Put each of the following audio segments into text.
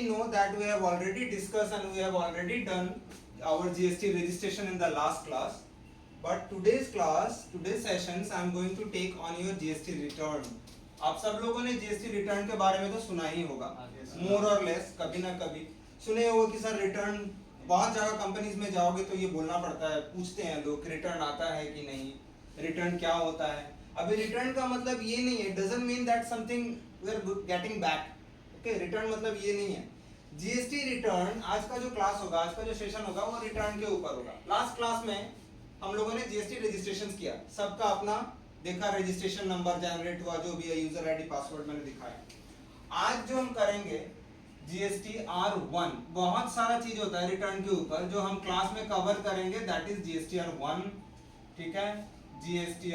already know that we have already discussed and we have already done our GST registration in the last class. But today's class, today's sessions, I am going to take on your GST return. आप सब लोगों ने GST return के बारे में तो सुना ही होगा, मोर और लेस, कभी ना कभी सुने होगा कि सर रिटर्न, बहुत जगह कंपनीज में जाओगे तो ये बोलना पड़ता है, पूछते हैं लोग रिटर्न आता है कि नहीं, रिटर्न क्या होता है। अभी रिटर्न का मतलब ये नहीं है, doesn't mean that something we are getting back. Okay, return मतलब ये नहीं है। जीएसटी रिटर्न, आज का जो क्लास होगा, आज का जो सेशन होगा वो रिटर्न के ऊपर होगा। लास्ट क्लास में हम लोगों ने जीएसटी रजिस्ट्रेशन किया, सबका अपना देखा, रजिस्ट्रेशन नंबर जनरेट हुआ, जो भी है यूजर आईडी पासवर्ड मैंने दिखाया। आज जो हम करेंगे जीएसटी R1, बहुत सारा चीज होता है रिटर्न के ऊपर जो हम क्लास में कवर करेंगे, दैट इज जीएसटी R1, ठीक है, जीएसटी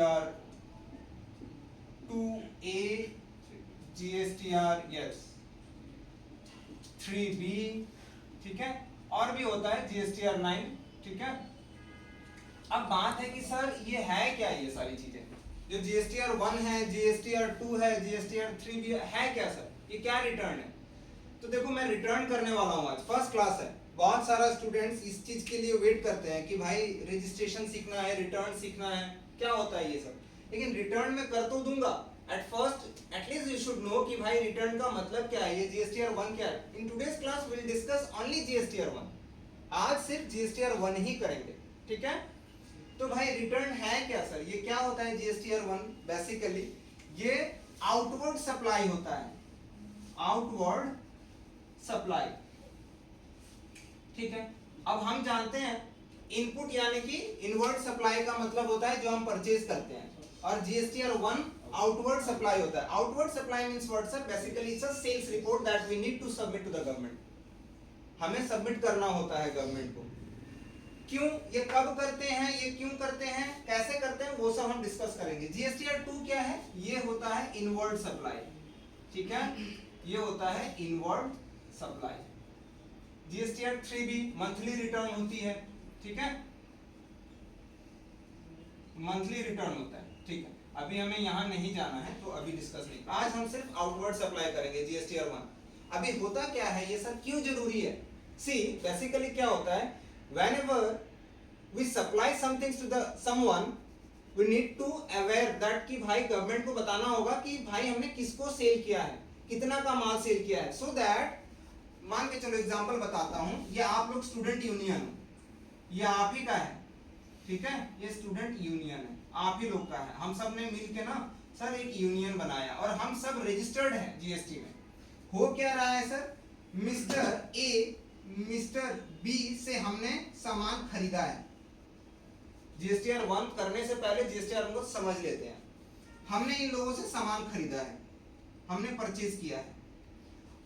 R2A, जीएसटी R3B, ठीक है, और भी होता है जीएसटी R9, ठीक है। अब बात है कि सर ये है क्या, ये सारी चीजें जो जीएसटी R1 है, जीएसटी R2 है, जीएसटी R3B है क्या सर, ये क्या रिटर्न है? तो देखो मैं रिटर्न करने वाला हूँ, आज फर्स्ट क्लास है। बहुत सारा स्टूडेंट्स इस चीज के लिए वेट करते हैं कि भाई रजिस्ट्रेशन सीखना है, रिटर्न सीखना है, क्या होता है ये सब, लेकिन रिटर्न में कर तो दूंगा। At first at least you should know कि भाई रिटर्न का मतलब क्या है, ये जीएसटी R1 क्या है। In today's class will discuss only GST R1, आज सिर्फ जीएसटी R1 ही करेंगे, ठीक है। तो भाई रिटर्न है क्या सर, ये क्या होता है जीएसटी R1? बेसिकली ये आउटवर्ड सप्लाई होता है, आउटवर्ड सप्लाई, ठीक है। अब हम जानते हैं इनपुट यानी कि इनवर्ड सप्लाई का मतलब होता है जो हम परचेज करते हैं, और जीएसटी R1 आउटवर्ड सप्लाई होता है। Outward supply means what sir? Basically it's a sales report that we need to submit to the government, हमें सबमिट करना होता है गवर्नमेंट को। क्यों, ये कब करते हैं, ये क्यों करते हैं, कैसे करते हैं, वो सब हम डिस्कस करेंगे। जीएसटी R2 क्या है? ये होता है इनवर्ड सप्लाई, ठीक है, ये होता है inward supply. GST R3B monthly return होती है, ठीक है, मंथली रिटर्न होता है, ठीक है। अभी हमें यहाँ नहीं जाना है तो अभी डिस्कस नहीं, आज हम सिर्फ आउटवर्ड सप्लाई करेंगे जीएसटी R1। अभी होता क्या है ये सर, क्यों जरूरी है? सी बेसिकली क्या होता है, whenever we supply something to the someone, we need to aware that कि भाई गवर्नमेंट को बताना होगा कि भाई हमने किसको सेल किया है, कितना का माल सेल किया है, so that मान के चलो एग्जांपल बताता हूं, ये आप लोग स्टूडेंट यूनियन हो, ये आप ही का है, ठीक है, ये स्टूडेंट यूनियन है, आप ही लोग का है, हम सब ने मिलके ना सर एक यूनियन बनाया और हम सब रजिस्टर्ड है जीएसटी में। हो क्या रहा है sir, mister A mister B से हमने सामान खरीदा है। जीएसटी R1 करने से पहले जीएसटी R1 को समझ लेते हैं, हमने इन लोगों से सामान खरीदा है, हमने परचेज किया है,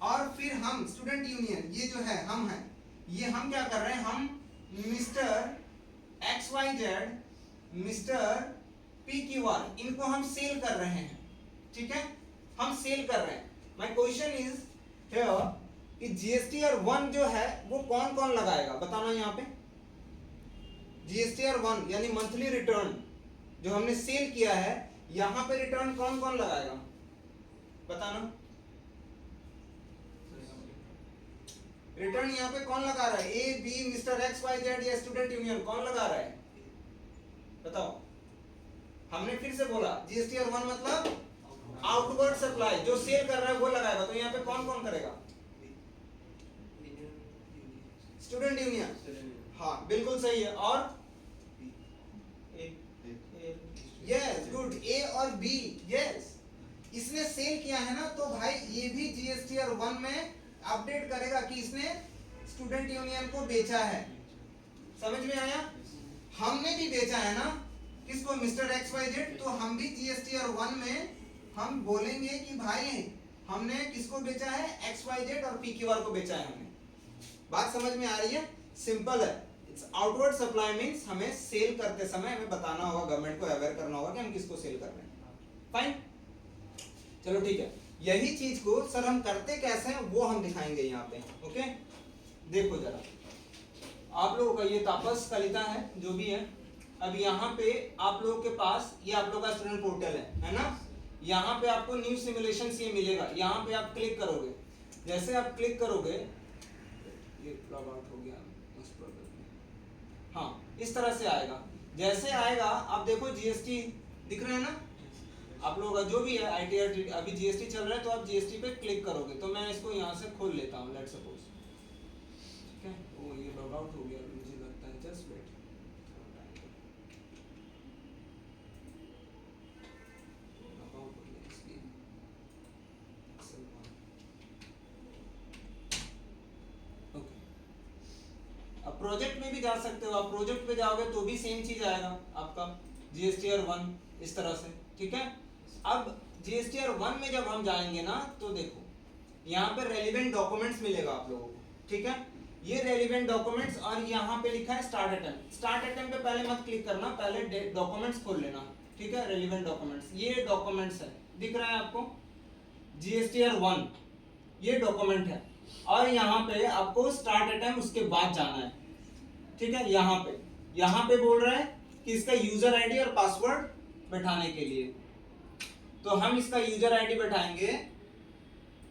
और फिर हम स्टूडेंट यूनियन, ये जो है हम हैं, ये हम क्या कर रहे हैं, हम मिस्टर XYZ, मिस्टर PQR, इनको हम सेल कर रहे हैं, ठीक है, हम सेल कर रहे हैं। माय क्वेश्चन इज हियर कि जीएसटी R1 जो है वो कौन कौन लगाएगा, बताना यहाँ पे। जीएसटी R1 यानी मंथली रिटर्न जो हमने सेल किया है, यहाँ पे रिटर्न कौन कौन लगाएगा, बताना। रिटर्न यहाँ पे कौन लगा रहा है, ए बी मिस्टर XYZ या स्टूडेंट यूनियन, कौन लगा रहा है, बताओ। हमने फिर से बोला जीएसटी R1 मतलब आउटवर्ड सप्लाई, जो सेल कर रहा है वो लगाएगा, तो यहाँ पे कौन कौन करेगा, स्टूडेंट यूनियन, हाँ बिल्कुल सही है। और यस गुड, ए और बी, यस, इसने सेल किया है ना, तो भाई ये भी जीएसटी R1 में अपडेट करेगा कि इसने स्टूडेंट यूनियन को बेचा है। समझ में आया? हमने भी बेचा है ना, किसको, मिस्टर XYZ, तो हम भी जीएसटी R1 में हम बोलेंगे कि भाई हमने किसको बेचा है, XYZ और PQR को बेचा है हमने। बात समझ में आ रही है? सिंपल है। इट्स आउटवर्ड सप्लाई मींस हमें सेल करते समय हमें बताना होगा, गवर्नमेंट को अवेयर करना होगा कि हम किसको सेल कर रहे हैं। फाइन, चलो ठीक है। यही चीज को सर हम करते कैसे हैं वो हम दिखाएंगे यहाँ पे, ओके। देखो जरा, आप लोगों का ये तापस कलिता है जो भी है, अब यहाँ पे आप लोगों के पास ये आप लोगों का स्टूडेंट पोर्टल है ना, यहाँ पे आपको न्यू सिमुलेशन ये मिलेगा, यहाँ पे आप क्लिक करोगे, जैसे आप क्लिक करोगे, ये लॉग आउट हो गया मोस्ट प्रोबेबली, हाँ इस तरह से आएगा। जैसे आएगा आप देखो जीएसटी दिख रहे हैं ना आप लोगों का, जो भी है आईटीआर अभी जीएसटी चल रहा है, तो आप जीएसटी पे क्लिक करोगे। तो मैं इसको यहाँ से खोल लेता हूँ, लेट सपोज, ठीक है। ओ ये लॉग आउट हो गया मुझे लगता है, जस्ट वेट, लॉग आउट हो गया इसलिए। ओके, अब प्रोजेक्ट में भी जा सकते हो, आप प्रोजेक्ट पे जाओगे तो भी सेम चीज आएगा आपका जीएसटीआर 1 इस तरह से, ठीक है। अब जीएसटीआर 1 में जब हम जाएंगे ना, तो देखो यहाँ पे रेलिवेंट डॉक्यूमेंट्स मिलेगा आप लोगों को, ठीक है। ये रेलिवेंट डॉक्यूमेंट्स, और यहाँ पे लिखा है स्टार्ट अटेम्प्ट। स्टार्ट अटेम्प्ट पे पहले मत क्लिक करना, पहले डॉक्यूमेंट्स खोल लेना, ठीक है। रेलिवेंट डॉक्यूमेंट्स, ये डॉक्यूमेंट्स है, दिख रहा है आपको जीएसटीआर 1, ये डॉक्यूमेंट है। और यहाँ पे आपको स्टार्ट अटेम्प्ट उसके बाद जाना है, ठीक है। यहाँ पे बोल रहा है कि इसका यूजर आईडी और पासवर्ड बैठाने के लिए, तो हम इसका यूजर आईडी बैठाएंगे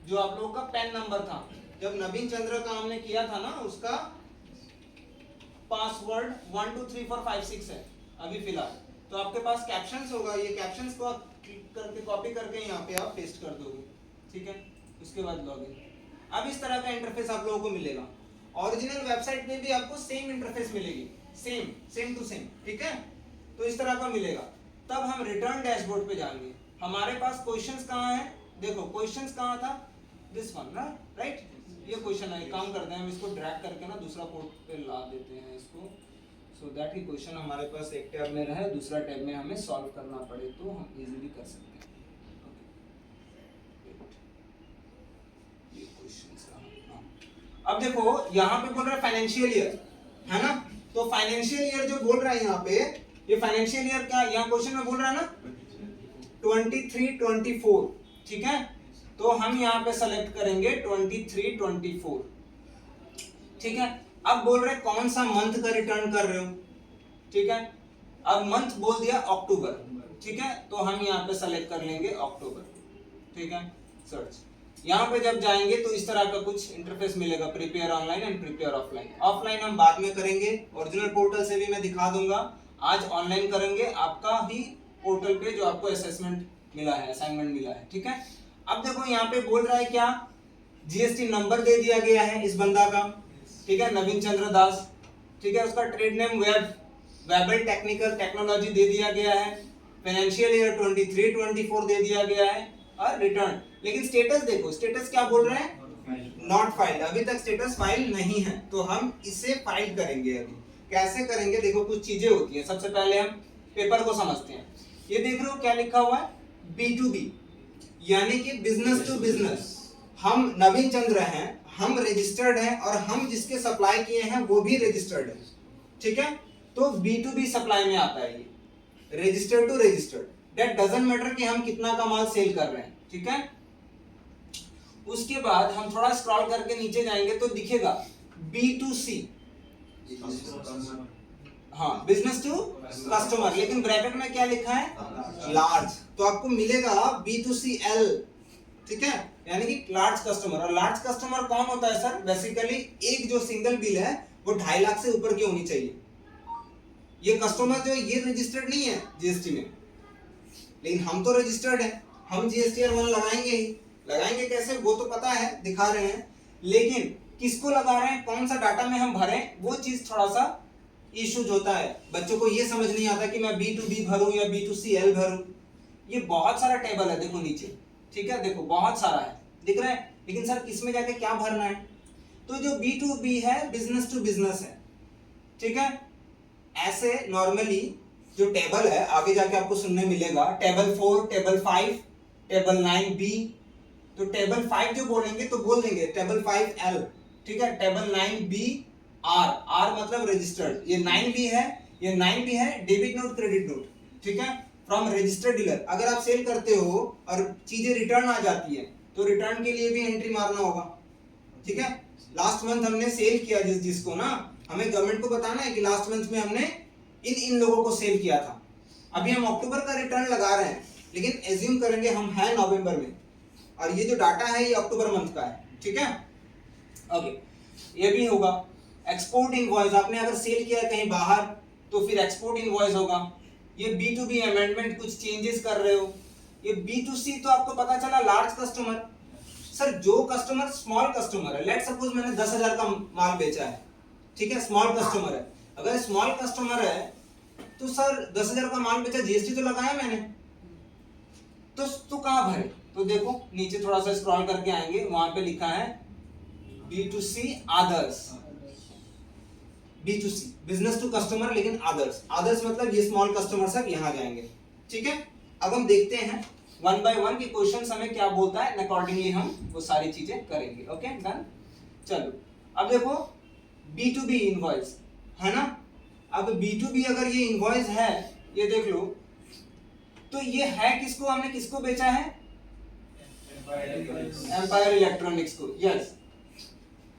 जो आप लोगों का पैन नंबर था जब नवीन चंद्र का हमने किया था ना, उसका पासवर्ड 1 2 3 4 5 6 है अभी फिलहाल। तो आपके पास कैप्शंस होगा, ये कैप्शंस को आप क्लिक करके कॉपी करके यहाँ पे आप पेस्ट कर दोगे, ठीक है। उसके बाद लॉगिन। अब इस तरह का इंटरफेस आप लोगों को मिलेगा। ओरिजिनल वेबसाइट में भी आपको सेम इंटरफेस मिलेगी, सेम टू सेम, ठीक है। तो इस तरह का मिलेगा। तब हम रिटर्न डैशबोर्ड पे जाएंगे। हमारे पास क्वेश्चंस कहाँ है, देखो क्वेश्चंस कहाँ था, दिस वन ना, राइट। ये क्वेश्चन है, काम करते हैं हम इसको ड्रैग करके ना दूसरा पोर्ट पे ला देते हैं इसको, सो दैट ही क्वेश्चन हमारे पास एक टैब में रहे, दूसरा टैब में हमें सॉल्व करना पड़े तो हम इजीली कर सकते हैं। ये क्वेश्चंस अब देखो यहाँ पे बोल रहा है फाइनेंशियल ईयर, है ना। तो फाइनेंशियल ईयर जो बोल रहा है यहाँ पे, ये फाइनेंशियल ईयर क्या यहाँ क्वेश्चन में बोल रहा है ना 23-24, ठीक है। तो हम यहाँ पे सेलेक्ट करेंगे 23-24, ठीक है। अब बोल रहे कौन सा मंथ का रिटर्न कर रहे हो, ठीक है। अब मंथ बोल दिया अक्टूबर, ठीक है। तो हम यहाँ पे सेलेक्ट कर लेंगे अक्टूबर, ठीक है। सर्च, यहाँ पे जब जाएंगे तो इस तरह का कुछ इंटरफेस मिलेगा, prepare online and prepare offline. Offline हम बाद में करेंगे, ओरिजिनल पोर्टल से भी मैं दिखा दूंगा। आज ऑनलाइन करेंगे आपका ही पोर्टल पे जो आपको असेसमेंट मिला है, असाइनमेंट मिला है, ठीक है। अब देखो यहाँ पे बोल रहा है क्या, जीएसटी नंबर दे दिया गया है इस बंदा का, ठीक है, नवीन चंद्र दास, ठीक है। उसका ट्रेड नेम वेबल टेक्निकल टेक्नोलॉजी दे दिया गया है, फाइनेंशियल ईयर 23-24 दे दिया गया है, और रिटर्न। लेकिन स्टेटस देखो, स्टेटस क्या बोल रहे हैं, नॉट फाइल्ड, अभी तक स्टेटस फाइल नहीं है। तो हम इसे फाइल करेंगे। अभी कैसे करेंगे, देखो कुछ चीजें होती हैं। सबसे पहले हम पेपर को समझते हैं। ये देख रहे हो क्या लिखा हुआ है, B2B, यानी कि बिजनेस टू बिजनेस। हम नवीन चंद्र हैं, हम रजिस्टर्ड हैं, और हम जिसके सप्लाई किए हैं वो भी रजिस्टर्ड है, ठीक है। तो B2B सप्लाई में आता है ये, registered to registered. That doesn't matter कि हम कितना का माल सेल कर रहे हैं, ठीक है। उसके बाद हम थोड़ा स्क्रॉल करके नीचे जाएंगे तो दिखेगा B2C, हाँ, बिजनेस टू कस्टमर, लेकिन ब्रैकेट में क्या लिखा है, लार्ज। तो आपको मिलेगा B2CL, ठीक है, यानी कि लार्ज कस्टमर। और लार्ज कस्टमर कौन होता है सर, बेसिकली एक जो सिंगल बिल है वो 2.5 लाख से ऊपर की होनी चाहिए। ये कस्टमर जो है ये रजिस्टर्ड नहीं है जीएसटी में, लेकिन हम तो रजिस्टर्ड है, हम जीएसटीआर 1 लगाएंगे ही। लगाएंगे कैसे वो तो पता है, दिखा रहे हैं, लेकिन किसको लगा रहे हैं, कौन सा डाटा में हम भरें, वो चीज थोड़ा सा इश्यूज होता है। बच्चों को ये समझ नहीं आता कि मैं B2B भरूं या B2CL भरूं। ये बहुत सारा टेबल है, देखो नीचे, ठीक है, देखो बहुत सारा है, दिख रहा है। लेकिन सर किसमें जाके क्या भरना है, तो जो B2B है बिजनेस टू बिजनेस है, ठीक है। ऐसे नॉर्मली जो टेबल है आगे जाके आपको सुनने मिलेगा, टेबल 4, टेबल 5, टेबल 9B। तो टेबल 5 जो बोलेंगे तो बोल देंगे टेबल 5L, ठीक है। टेबल 9B R मतलब रजिस्टर्ड, ये 9B है, ये 9B है डेबिट नोट क्रेडिट नोट, ठीक है, फ्रॉम रजिस्टर्ड डीलर। अगर आप सेल करते हो और चीजें रिटर्न आ जाती है तो रिटर्न के लिए भी एंट्री मारना होगा, ठीक है। लास्ट मंथ हमने सेल किया जिसको ना, हमें गवर्नमेंट को बताना है कि लास्ट मंथ में हमने इन लोगों को सेल किया था। अभी हम अक्टूबर का रिटर्न लगा रहे हैं, लेकिन एज्यूम करेंगे हम हैं नवंबर में, और ये जो डाटा है ये अक्टूबर मंथ का है, ठीक है, ओके, ये भी होगा। एक्सपोर्ट इनवॉइस, आपने अगर सेल किया कहीं बाहर तो फिर एक्सपोर्ट इनवॉइस होगा। ये B2B अमेंडमेंट, कुछ चेंजेस कर रहे हो। ये B2C तो आपको पता चला लार्ज कस्टमर। सर जो कस्टमर स्मॉल कस्टमर है, लेट सपोज मैंने 10,000 का माल बेचा है, ठीक है, स्मॉल कस्टमर है। अगर स्मॉल कस्टमर है तो सर 10,000 का माल बेचा, जीएसटी तो लगाया मैंने, तो कहाँ भरे? तो देखो नीचे थोड़ा सा स्क्रॉल करके आएंगे, वहां पे लिखा है B2C others, B2C business to customer, लेकिन अदर्स, अदर्स मतलब ये स्मॉल कस्टमर सब यहाँ जाएंगे, ठीक है। अब हम देखते हैं वन बाय वन की क्वेश्चन हमें क्या बोलता है, अकॉर्डिंगली हम वो सारी चीजें करेंगे। Okay done. चलो अब देखो B2B इनवॉइस है ना। अब B2B अगर ये इनवॉइस है, ये देख लो, तो ये है किसको, हमने किसको बेचा है? एम्पायर इलेक्ट्रॉनिक्स को, यस।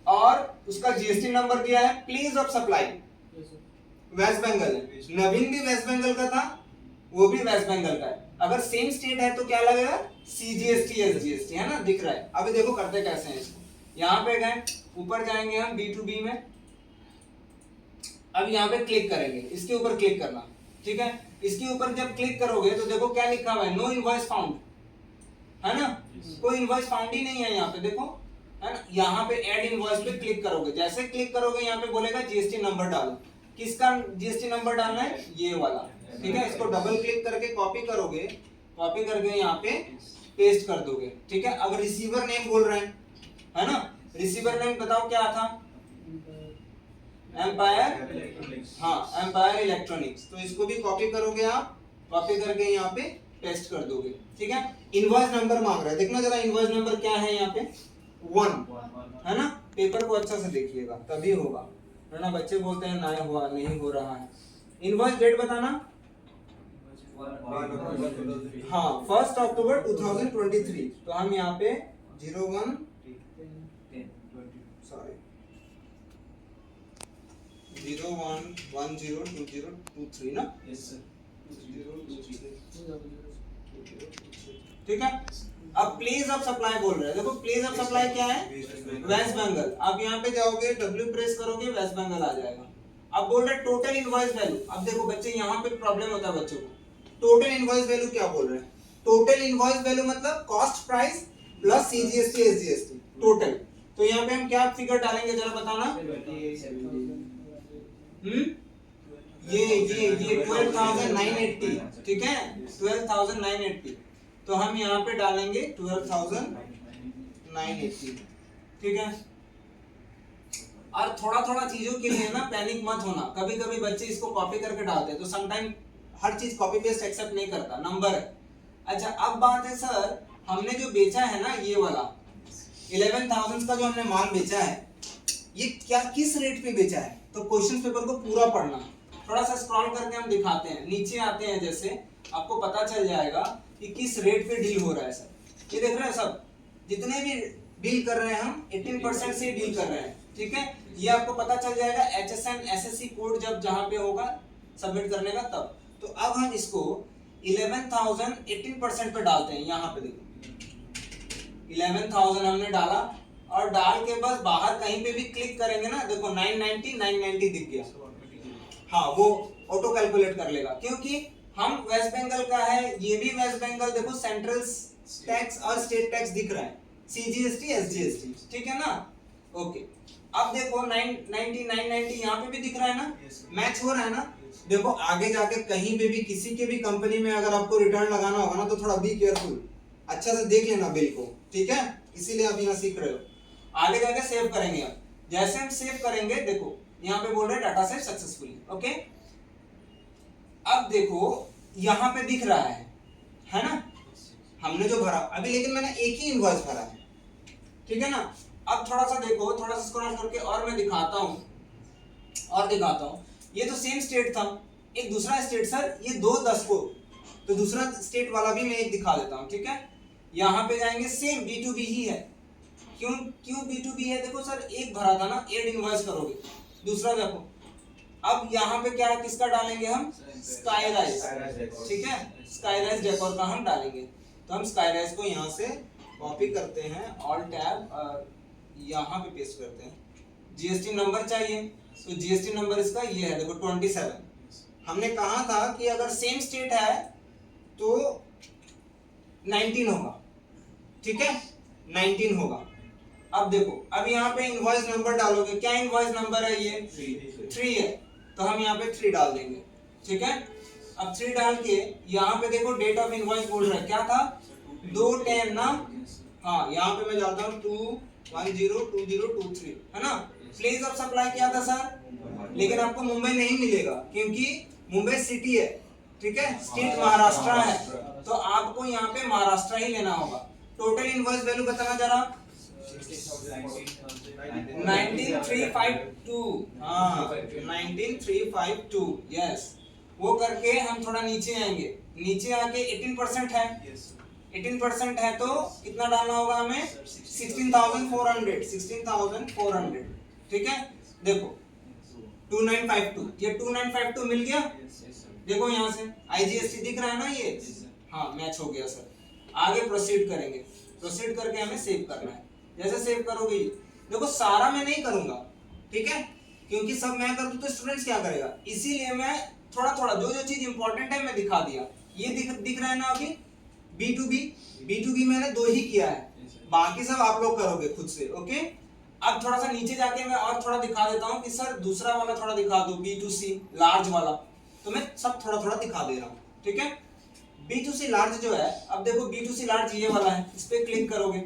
और उसका जीएसटी नंबर दिया है, place of supply West Bengal है, नवीन भी वेस्ट बंगाल का था, वो भी वेस्ट बंगाल का है। अगर सेम स्टेट है तो क्या लगेगा? CGST SGST, है ना, दिख रहा है। अभी देखो करते कैसे हैं इसको, यहाँ पे गए, ऊपर जाएंगे हम B2B में, अब यहाँ पे क्लिक करेंगे, इसके ऊपर क्लिक करना, ठीक है। इसके ऊपर जब क्लिक करोगे तो देखो क्या लिखा हुआ है, नो इनवॉइस फाउंड, है ना, कोई इनवॉइस फाउंड ही नहीं है यहाँ पे, देखो, है ना। यहाँ पे ऐड इनवॉइस पे क्लिक करोगे, जैसे क्लिक करोगे यहाँ पे बोलेगा जीएसटी नंबर डालो। किसका जीएसटी नंबर डालना है? ये वाला, ठीक है। इसको डबल क्लिक करके कॉपी करोगे, कॉपी करके यहाँ पे पेस्ट कर दोगे, ठीक है। अब रिसीवर नेम बोल रहे हैं, है ना, रिसीवर नेम बताओ क्या था? एम्पायर, हाँ एम्पायर इलेक्ट्रॉनिक्स। तो इसको भी कॉपी करोगे आप, कॉपी करके यहाँ पे पेस्ट कर दोगे, ठीक है। इनवॉइस नंबर मांग रहा है, देखना जरा इनवॉइस नंबर क्या है यहाँ पे, 1, है ना। पेपर को अच्छा से देखिएगा तभी होगा, है ना। बच्चे बोलते हैं ना हुआ, नहीं हो रहा है। इनवॉइस डेट बताना, हाँ 1 अक्टूबर 2023। तो हम यहाँ पे 01 01102023 ना, ठीक है। अब प्लेस ऑफ सप्लाई बोल रहे हैं, देखो प्लेस ऑफ सप्लाई क्या है? वेस्ट बंगाल। अब यहाँ पे जाओगे, W प्रेस करोगे, वेस्ट बंगाल आ जाएगा। अब बोल रहे टोटल इनवॉइस वैल्यू। अब देखो बच्चे यहाँ पे प्रॉब्लम होता है बच्चों को, टोटल इनवॉइस वैल्यू क्या बोल रहे हैं? टोटल इनवॉइस वैल्यू मतलब cost price plus CGST SGST total. तो यहाँ पे हम क्या फिगर डालेंगे जरा बताना। ये 12,980, ठीक है, 12,980। तो हम यहाँ पे डालेंगे 12,980, ठीक है। और थोड़ा थोड़ा चीजों के लिए ना पैनिक मत होना, कभी कभी बच्चे इसको कॉपी करके डालते हैं, तो समटाइम हर चीज कॉपी पेस्ट एक्सेप्ट नहीं करता, नंबर है। अच्छा अब बात है सर, हमने जो बेचा है ना ये वाला 11,000 का जो हमने माल बेचा है, ये क्या किस रेट पे बेचा है? तो क्वेश्चन पेपर को पूरा पढ़ना, थोड़ा सा स्क्रॉल करके हम दिखाते हैं, नीचे आते हैं, जैसे आपको पता चल जाएगा कि किस रेट पे डील हो रहा है सर। ये देख रहे हैं सब, जितने भी डील कर रहे हैं हम 18% से डील कर रहे हैं, ठीक है। ये आपको पता चल जाएगा HSN SSC कोड जब जहां पे होगा सबमिट करने का तब। तो अब हम इसको 11,000 18% पे डालते हैं, यहाँ पे देखो 11,000 हमने डाला, और डाल के बस बाहर कहीं पे भी क्लिक करेंगे ना, देखो 990 दिख गया, हाँ वो ऑटो कैलकुलेट कर लेगा, क्योंकि हम वेस्ट बंगाल का है, ये भी वेस्ट बंगाल, देखो सेंट्रल टैक्स और स्टेट टैक्स दिख रहा है, CGST SGST, ठीक है ना। ओके अब देखो 990 यहाँ पे भी दिख रहा है ना, मैच हो रहा है ना। देखो आगे जाके कहीं पे भी किसी के भी कंपनी में अगर आपको रिटर्न लगाना होगा ना, तो थोड़ा बी केयरफुल, अच्छा से देख लेना बिल को, ठीक है, इसीलिए आप यहाँ सीख रहे हो। आगे जाके सेव करेंगे आप, जैसे हम सेव करेंगे देखो यहाँ पे बोल रहे हैं डाटा सेव सक्सेसफुली, ओके। अब देखो यहाँ पे दिख रहा है ना, हमने जो भरा अभी, लेकिन मैंने एक ही इनवॉइस भरा है, ठीक है ना। अब थोड़ा सा देखो, थोड़ा सा स्क्रॉल करके और मैं दिखाता हूँ, ये तो सेम स्टेट था, एक दूसरा स्टेट सर, ये 2-10 को, तो दूसरा स्टेट वाला भी मैं एक दिखा देता हूँ, ठीक है। यहाँ पे जाएंगे, सेम B2B ही है, क्यों B2B है? देखो सर एक भरा था ना, एड इनवॉइस करोगे, दूसरा देखो। अब यहाँ पे क्या किसका डालेंगे हम? स्काईराइज, ठीक है, स्काईराइज डेकोर का हम डालेंगे। तो हम स्काईराइज को यहाँ से कॉपी करते हैं, ऑल टैब यहाँ पे पेस्ट करते हैं। जीएसटी नंबर चाहिए, तो जीएसटी नंबर इसका ये है, देखो 27। हमने कहा था कि अगर सेम स्टेट है तो 19 होगा, ठीक है, 19 होगा। अब देखो, अब यहाँ पे इनवॉइस नंबर डालोगे, क्या इनवॉइस नंबर है ये 3 है, तो हम यहाँ पे 3 डाल देंगे, ठीक है। अब 3 डाल के यहाँ पे देखो डेट ऑफ इनवॉइस बोल रहा है, क्या था 2/10 ना, हाँ यहाँ पे मैं डालता हूँ 2/10/2023 है ना। प्लेस ऑफ सप्लाई क्या था सर, लेकिन आपको मुंबई नहीं मिलेगा क्योंकि मुंबई सिटी है, ठीक है, स्टेट महाराष्ट्र है, तो आपको यहाँ पे महाराष्ट्र ही लेना होगा। टोटल इनवॉइस वैल्यू बताना जरा, 19352, हाँ 19352, यस। वो करके हम थोड़ा नीचे आएंगे, नीचे आके 18% है, 18% है तो कितना डालना होगा हमें 16,400, ठीक है। देखो 2952, ये 2952 मिल गया, देखो यहाँ से आईजीएसटी दिख रहा है ना ये, हाँ मैच हो गया सर। आगे प्रोसीड करेंगे, प्रोसीड करके हमें सेव करना है। जैसे सेव करोगे, देखो सारा मैं नहीं करूंगा, ठीक है, क्योंकि सब मैं कर दूं तो स्टूडेंट्स क्या करेगा, इसीलिए मैं थोड़ा थोड़ा जो जो चीज इंपॉर्टेंट है मैं दिखा दिया। ये दिख रहा है ना अभी B2B मैंने 2 ही किया है, बाकी सब आप लोग करोगे खुद से, ओके। अब थोड़ा सा नीचे जाके मैं और थोड़ा दिखा देता हूँ कि सर दूसरा वाला थोड़ा दिखा दो, B2C लार्ज वाला, तो मैं सब थोड़ा थोड़ा दिखा दे रहा हूँ, ठीक है। B2C लार्ज जो है, अब देखो B2C लार्ज ये वाला है, इस पे क्लिक करोगे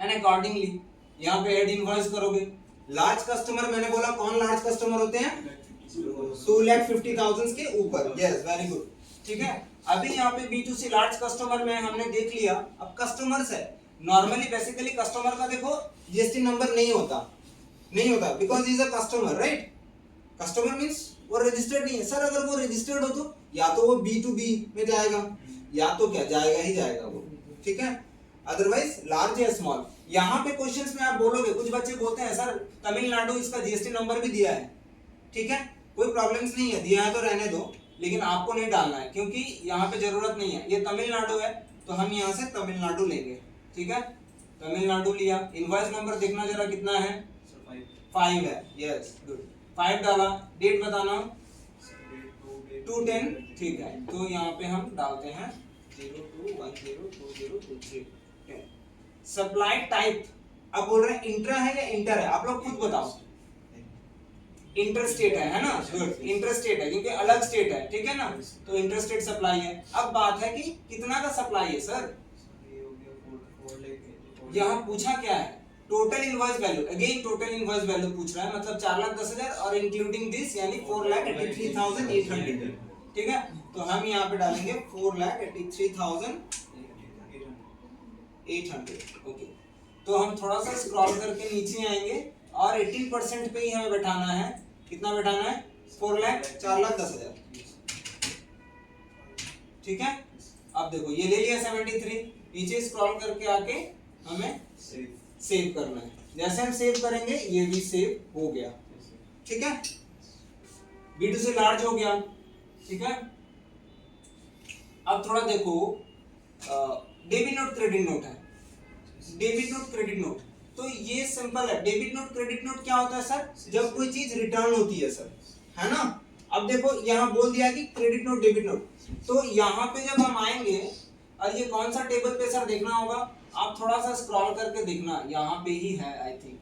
एंड अकॉर्डिंगली यहाँ पे ऐड इनवॉइस करोगे। लार्ज कस्टमर मैंने बोला कौन लार्ज कस्टमर होते हैं, 2,50,000 के ऊपर, यस वेरी गुड, ठीक है। अभी यहाँ पे B2C लार्ज कस्टमर में हमने देख लिया। अब कस्टमर्स है, नॉर्मली बेसिकली कस्टमर का देखो जीएसटी नंबर नहीं होता because is a customer, right. Customer means वो रजिस्टर्ड नहीं है सर। अगर वो रजिस्टर्ड हो तो या तो वो B2B में जाएगा या तो क्या जाएगा ही जाएगा वो, ठीक है। अदरवाइज लार्ज या स्मॉल। यहाँ पे क्वेश्चंस में आप बोलोगे, कुछ बच्चे बोलते हैं सर तमिलनाडु इसका जीएसटी नंबर भी दिया है, ठीक है, कोई प्रॉब्लम्स नहीं है, दिया है तो रहने दो, लेकिन आपको नहीं डालना है क्योंकि यहाँ पे जरूरत नहीं है। ये तमिलनाडु है तो हम यहाँ से तमिलनाडु लेंगे, ठीक है, तमिलनाडु लिया। इनवॉइस नंबर देखना जरा कितना है, 5 है, यस गुड, 5 डाला। डेट बताना 2/10, ठीक है, तो यहाँ पे हम डालते हैं 02/10/2023। सप्लाई टाइप, अब बोल रहे हैं इंट्रा है या इंटर है, आप लोग खुद बताओ। इंटर स्टेट है ना, गुड, इंटर स्टेट है क्योंकि अलग स्टेट है, ठीक है ना, तो इंटर स्टेट सप्लाई है। अब बात है कि कितना का सप्लाई है सर, यहाँ पूछा क्या है, total invoice value, again total invoice value पूछ रहा है, मतलब 4,10,000 और इंक्लूडिंग दिस यानी 4,83,800, ठीक है। तो हम यहाँ पे डालेंगे 4,83,800, ओके। तो हम थोड़ा सा स्क्रॉल करके नीचे आएंगे और 18% पे ही हमें बैठाना है, कितना बैठाना है 4,10,000, ठीक है। अब देखो ये ले लिया 73, नीचे स्क्रॉल करके आके हमें सेव करना है। जैसे हम सेव करेंगे ये भी सेव हो गया, ठीक है। B2C लार्ज हो गया, ठीक है। अब थोड़ा देखो डेबिट नोट क्रेडिट नोट है, डेबिट नोट क्रेडिट नोट, तो ये सिंपल है। डेबिट नोट क्रेडिट नोट क्या होता है सर, जब कोई चीज रिटर्न होती है सर, है ना। अब देखो यहाँ बोल दिया कि क्रेडिट नोट डेबिट नोट, तो यहाँ पे जब हम आएंगे और ये कौन सा टेबल पे सर देखना होगा, आप थोड़ा सा स्क्रॉल करके देखना, यहाँ पे ही है I think,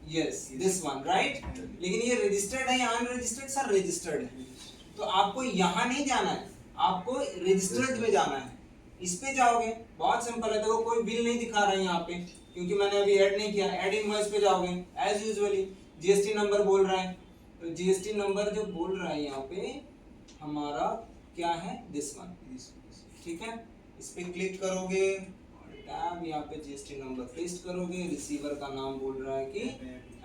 yes this one, right. लेकिन ये रजिस्टर्ड है या अनरजिस्टर्ड, सर रजिस्टर्ड है, तो आपको यहाँ नहीं जाना है, आपको रजिस्टर्ड में जाना है। इस पे जाओगे, बहुत सिंपल है, देखो कोई बिल नहीं दिखा रहा है यहाँ पे क्योंकि मैंने अभी ऐड नहीं किया। ऐड इनवॉइस पे जाओगे, एज यूजुअली जीएसटी नंबर बोल रहा है, तो जीएसटी नंबर जो बोल रहा है यहाँ पे हमारा क्या है, दिस वन, ठीक है। इस पे क्लिक करोगे, टैब यहाँ पे जीएसटी नंबर पेस्ट करोगे, रिसीवर का नाम बोल रहा है कि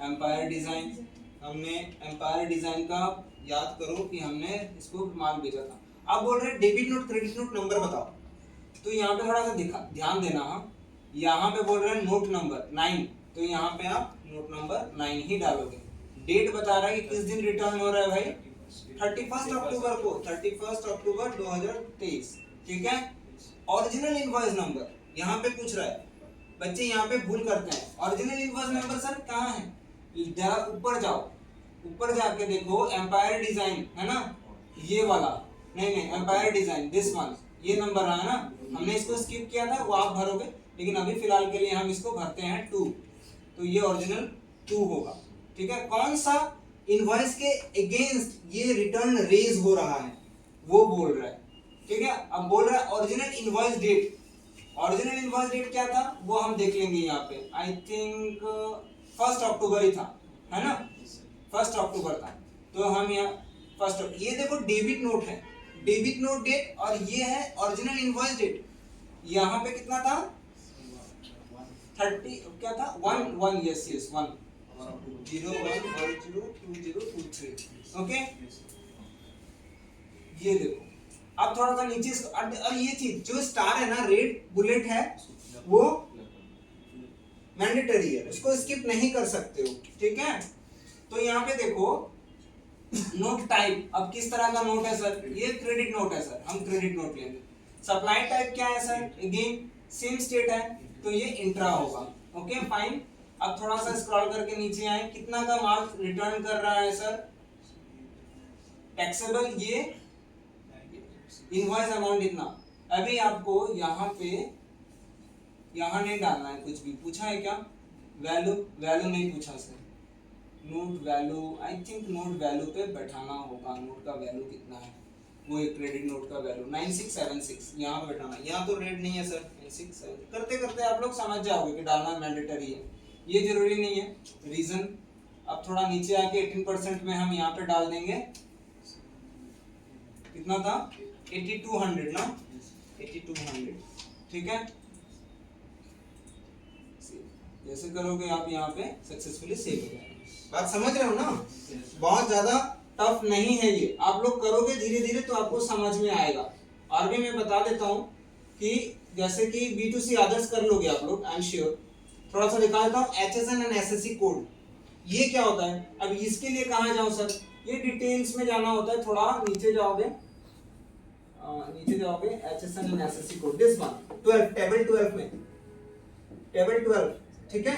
एम्पायर डिजाइन, हमने एम्पायर डिजाइन का याद करो कि हमने इसको माल भेजा था। अब बोल रहे हैं debit note credit note number बताओ, तो यहाँ पे थोड़ा सा ध्यान देना, हाँ यहाँ पे बोल रहे हैं नोट नंबर 9, तो यहाँ पे आप नोट नंबर 9 ही डालोगे। डेट बता रहा है कि किस दिन रिटर्न हो रहा है भाई, 31 अक्टूबर को, 31 अक्टूबर 2023, ठीक है। ओरिजिनल इनवॉइस नंबर यहाँ पे पूछ रहा है, बच्चे यहाँ पे भूल करते हैं। ओरिजिनल इनवॉइस नंबर सर कहाँ है, जरा ऊपर जाओ, ऊपर जाके देखो एम्पायर डिजाइन है ना, ये वाला नहीं नहीं एम्पायर डिजाइन दिस वन, ये नंबर है ना, हमने इसको स्किप किया था, वो आप भरोगे, लेकिन अभी फिलहाल के लिए हम इसको भरते हैं 2, तो ये ओरिजिनल 2 होगा। ठीक है, कौन सा इनवॉइस के अगेंस्ट ये रिटर्न रेज हो रहा है वो बोल रहा है। ठीक है, अब बोल रहा है original invoice date, original invoice date क्या था वो हम देख लेंगे यहाँ पे, आई थिंक 1 अक्टूबर ही था, है ना, 1 अक्टूबर था, तो हम यहाँ 1, ये देखो डेबिट नोट है, डेबिट नोट डेट, और ये है ओरिजिनल इनवॉइस डेट। यहाँ पे कितना था 30 क्या था 1 यस 1 01102023 ओके। ये देखो अब थोड़ा सा नीचे, और ये चीज जो स्टार है ना, रेड बुलेट है, वो मैंडेटरी है, उसको स्किप नहीं कर सकते हो। ठीक है, तो यहाँ पे देखो नोट टाइप, अब किस तरह का नोट है सर, ये क्रेडिट नोट है सर, हम क्रेडिट नोट लेंगे। सप्लाई टाइप क्या है सर, अगेन सेम स्टेट है, तो ये इंट्रा होगा। ओके फाइन, अब थोड़ा सा स्क्रॉल करके नीचे आए, कितना का माल रिटर्न कर रहा है सर, टैक्सेबल, ये इनवॉइस अमाउंट इतना। अभी आपको यहाँ पे यहाँ नहीं डालना है कुछ भी, पूछा है क्या, वैल्यू वैल्यू नहीं पूछा sir, note value, I think note value पे बैठाना होगा, नोट का वैल्यू कितना है, वो एक क्रेडिट नोट का वैल्यू 9676 यहाँ पे बैठाना, यहाँ तो रेट नहीं है सर 9676, करते करते आप लोग समझ जाओगे कि डालना मैंडेटरी है, ये जरूरी नहीं है रीजन। अब थोड़ा नीचे आके 18% में हम यहाँ पे डाल देंगे, कितना था 8200 ना, 8200। ठीक है, जैसे करोगे आप यहाँ पे सक्सेसफुली सेव हो जाएगा। बात समझ रहे हो ना, बहुत ज्यादा टफ नहीं है ये, आप लोग करोगे धीरे धीरे तो आपको समझ में आएगा। और भी मैं बता देता हूँ कि जैसे कि B2C आदर्श कर लोगे आप लोग, आई एम श्योर। थोड़ा सा दिखा देता हूँ HSN एंड SSC कोड, ये क्या होता है, अब इसके लिए कहाँ जाऊँ सर, ये डिटेल्स में जाना होता है, थोड़ा नीचे जाओगे, HSN and SSC code this one 12 table 12 में, टेबल 12। ठीक है,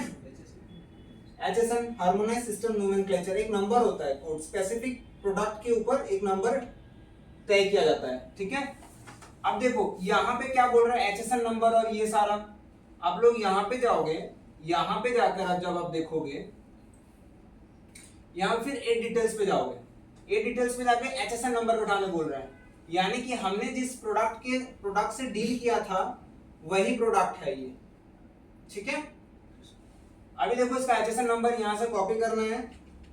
HSN हार्मोनाइज सिस्टम नोमेनक्लेचर, एक नंबर होता है कोड, स्पेसिफिक प्रोडक्ट के ऊपर एक नंबर तय किया जाता है। ठीक है, अब देखो यहाँ पे क्या बोल रहा है HSN नंबर, और ये सारा आप लोग यहाँ पे जाओगे, यहाँ पे जाकर आप जब आप देखोगे, यहाँ फिर ए डिटेल्स पे जाओगे, ए डिटेल्स पे जाके HSN नंबर उठाने बोल रहा है, यानी कि हमने जिस प्रोडक्ट से डील किया था वही प्रोडक्ट है ये। ठीक है, अभी देखो इसका HSN नंबर यहाँ से कॉपी करना है,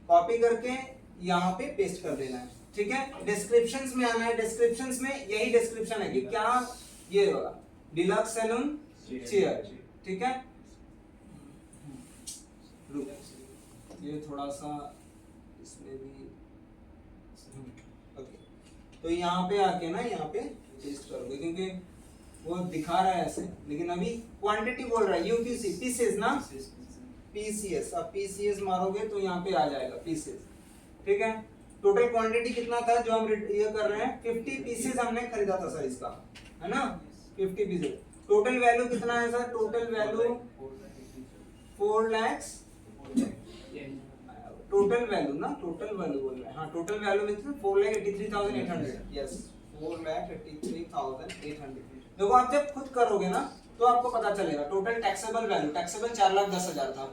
कॉपी करके यहाँ पे पेस्ट कर देना है। ठीक है, डिस्क्रिप्शंस में आना है, डिस्क्रिप्शंस में यही डिस्क्रिप्शन है कि क्या, ये वाला डिलक्स सैलून चेयर। ठीक है, ये थोड़ा सा इसमें भी ओके, तो यहाँ पे आके ना यहाँ पे पेस्ट करोगे, क्योंकि वो दिखा रहा है ऐसे, लेकिन अभी क्वांटिटी बोल रहा है UPC पीसेस ना, PCS, अब PCS मारोगे तो यहाँ पे आ जाएगा पीसेस। ठीक है, टोटल क्वांटिटी कितना था जो हम ये कर रहे हैं, 50 पीसेस हमने खरीदा था सर इसका, है ना, 50 पीसेस। टोटल वैल्यू कितना है sir, total value 4 lakh, total value ना, टोटल वैल्यू बोल रहे हैं, हाँ टोटल वैल्यू कितना 4,83,800, यस 4,83,800। देखो आप जब खुद करोगे ना तो आपको पता चलेगा टोटल टैक्सेबल वैल्यू, टैक्सेबल 4,10,000 था,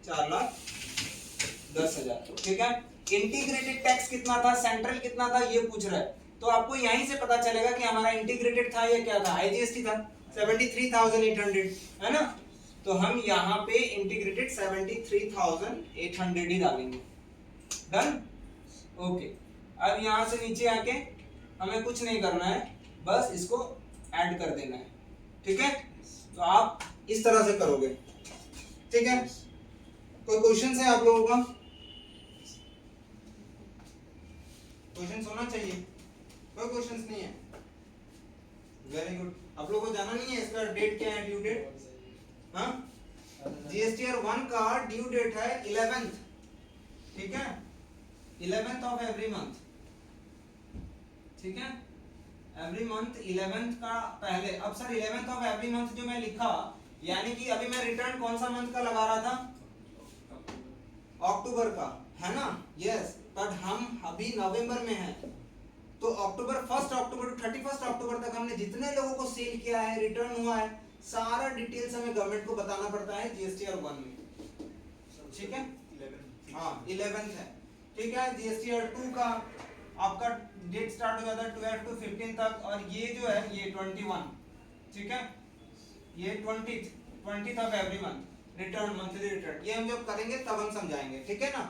4,10,000। ठीक है, इंटीग्रेटेड टैक्स कितना था, सेंट्रल कितना था, ये पूछ रहा है, तो आपको यहीं से पता चलेगा कि हमारा इंटीग्रेटेड था या क्या था, IGST था 73,800, है ना, तो हम यहाँ पे इंटीग्रेटेड 73,800 ही डालेंगे। Done, okay. अब यहाँ से नीचे आके हमें कुछ नहीं करना है, बस इसको ऐड कर देना है। ठीक है, तो आप इस तरह से करोगे। ठीक है, कोई क्वेश्चन है आप लोगों का, क्वेश्चन होना चाहिए, कोई क्वेश्चन नहीं है, वेरी गुड। आप लोगों को जाना नहीं है इसका डेट क्या है, ड्यू डेट, हाँ GSTR 1 का ड्यू डेट है 11th। ठीक है, 11th ऑफ एवरी मंथ। ठीक है, एवरी मंथ 11th का पहले। अब sir 11th of every month जो मैं लिखा, यानी कि अभी मैं रिटर्न कौन सा मंथ का लगा रहा था, अक्टूबर का, है ना, यस, बट हम अभी नवंबर में हैं, तो अक्टूबर 1 अक्टूबर टू 31 अक्टूबर तक हमने जितने लोगों को सेल किया है, रिटर्न हुआ है, सारा डिटेल्स हमें गवर्नमेंट को बताना पड़ता है जीएसटीआर 1 में, ठीक है, हाँ 11th है, ठीक है। जीएसटीआर 2 का आपका डेट स्टार्ट हो जाता है 12 to 15 तक, और ये जो है ये 21, ठीक है, ये 20th of every month return, monthly return, ये हम जब करेंगे तब हम समझाएंगे, ठीक है ना।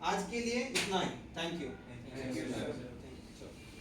आज के लिए इतना ही, थैंक यू।